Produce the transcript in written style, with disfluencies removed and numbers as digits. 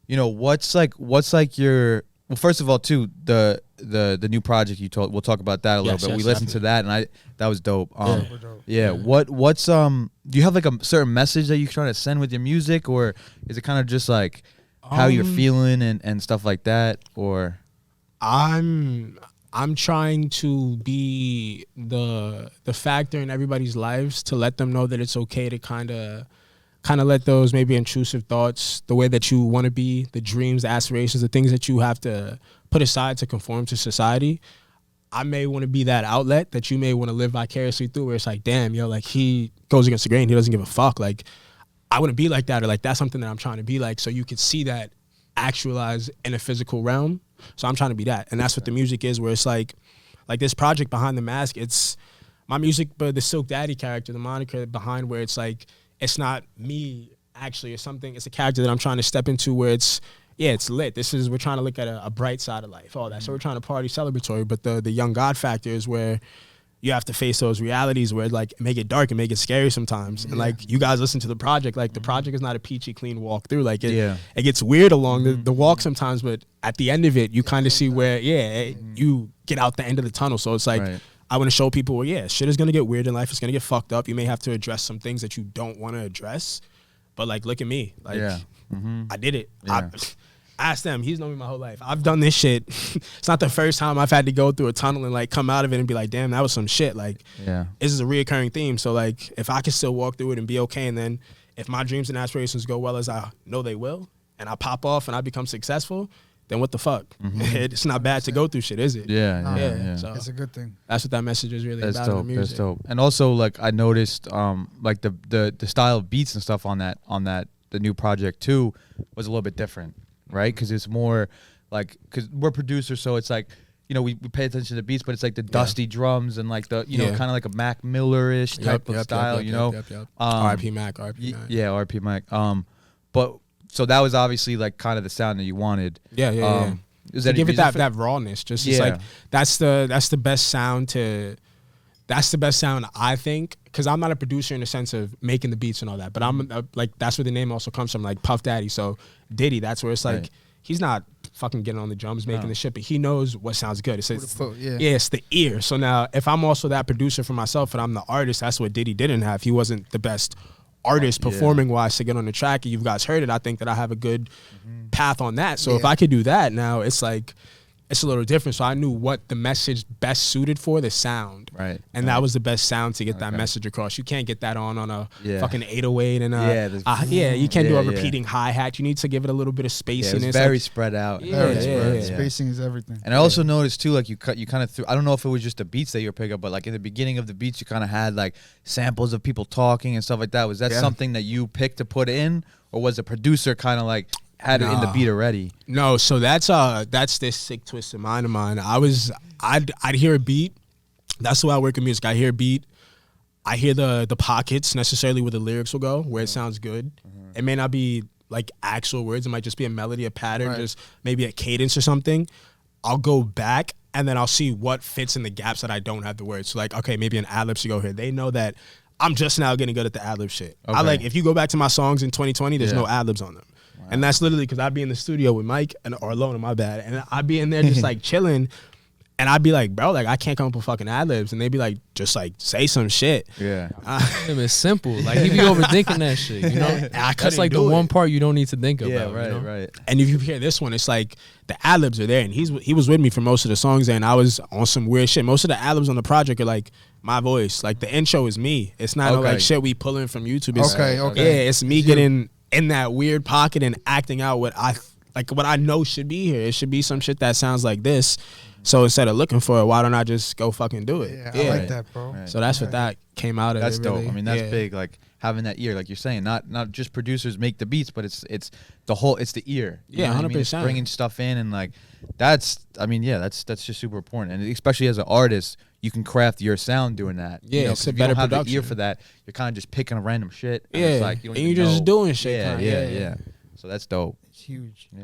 you know, what's like your, well, first of all, too, the new project you told, we'll talk about that a little bit. We listened to that, and that was dope. Yeah. What's do you have like a certain message that you're trying to send with your music, or is it kind of just like how you're feeling and stuff like that, or? I'm trying to be the factor in everybody's lives to let them know that it's okay to kind of let those maybe intrusive thoughts, the way that you want to be, the dreams, the aspirations, the things that you have to put aside to conform to society. I may want to be that outlet that you may want to live vicariously through, where it's like, damn, yo, like he goes against the grain, he doesn't give a fuck. Like, I want to be like that, or like that's something that I'm trying to be like, so you could see that actualized in a physical realm. So I'm trying to be that. And that's what the music is, where it's like this project Behind the Mask, it's my music, but the Silk Daddy character, the moniker behind, where it's like, it's not me actually, it's a character that I'm trying to step into, where it's lit. We're trying to look at a bright side of life, all that. So we're trying to party celebratory, but the young God factor is where you have to face those realities where like make it dark and make it scary sometimes. And like you guys listen to the project, like the project is not a peachy clean walk through. Like it gets weird along the walk sometimes, but at the end of it, you kind of see where you get out the end of the tunnel. So it's like, I want to show people where, shit is going to get weird in life. It's going to get fucked up. You may have to address some things that you don't want to address. But, like, look at me. Like, I did it. Yeah. Ask them. He's known me my whole life. I've done this shit. It's not the first time I've had to go through a tunnel and, like, come out of it and be like, damn, that was some shit. Like, this is a reoccurring theme. So, like, if I can still walk through it and be okay, and then if my dreams and aspirations go well as I know they will, and I pop off and I become successful, then what the fuck? It's not bad to go through shit, is it? Yeah. So it's a good thing. that's what that message is really about in the music. That's dope. And also, like, I noticed, like the style of beats and stuff on that the new project too was a little bit different, right? Because it's more like, because we're producers, so it's like, you know, we pay attention to beats, but it's like the dusty drums and like the, you know, kind of like a Mac Miller-ish type of style, you know? R.I.P. Mac. Yeah, R.I.P. Mac. But so that was obviously like kind of the sound that you wanted. Is that give it that rawness? Just it's like that's the best sound I think, because I'm not a producer in the sense of making the beats and all that, but I'm like, that's where the name also comes from, like Puff Daddy. So Diddy, that's where it's like he's not fucking getting on the drums making the shit, but he knows what sounds good. It's the ear. So now if I'm also that producer for myself and I'm the artist, that's what Diddy didn't have. He wasn't the best artist performing wise to get on the track, and you guys heard it. I think that I have a good path on that. So if I could do that now, it's like, it's a little different. So I knew what the message best suited for, the sound. And that was the best sound to get that message across. You can't get that on a fucking 808 and you can't do a repeating hi-hat. You need to give it a little bit of spaciness. It's very spread out. Spacing is everything. And I also noticed too, like you kind of threw, I don't know if it was just the beats that you were picking up, but like in the beginning of the beats, you kind of had like samples of people talking and stuff like that. Was that something that you picked to put in, or was the producer kind of like had it in the beat already? No, so that's this sick twisted mind of mine. I'd hear a beat. That's the way I work in music. I hear a beat. I hear the pockets necessarily where the lyrics will go, where it sounds good. It may not be like actual words. It might just be a melody, a pattern, just maybe a cadence or something. I'll go back and then I'll see what fits in the gaps that I don't have the words. So like, okay, maybe an ad-lib should go here. They know that I'm just now getting good at the ad-lib shit. I like, if you go back to my songs in 2020, there's no ad-libs on them. And that's literally because I'd be in the studio with Mike or alone, my bad. And I'd be in there just like chilling. And I'd be like, bro, like I can't come up with fucking ad-libs. And they'd be like, just like say some shit. It's simple. Like he be overthinking that shit, you know? That's like the one part you don't need to think about. Right. And if you hear this one, it's like the ad-libs are there. And he was with me for most of the songs there, and I was on some weird shit. Most of the ad-libs on the project are like my voice. Like the intro is me. It's not no, like shit we pulling from YouTube. It's, yeah, it's me getting in that weird pocket and acting out what I know should be here. It should be some shit that sounds like this. So instead of looking for it, why don't I just go fucking do it? Yeah. I like that, bro. So that's what that came out of. That's dope. Really. I mean, that's big. Like having that ear, like you're saying, not just producers make the beats, but it's the whole, it's the ear. You know 100%. I mean? It's bringing stuff in, and like that's just super important. And especially as an artist, you can craft your sound doing that. Yeah, you know, it's a if better you don't have production. the ear for that, you're kind of just picking a random shit. And Yeah, it's like you don't and even you're just know. doing shit. Yeah. So that's dope. It's huge. Yeah.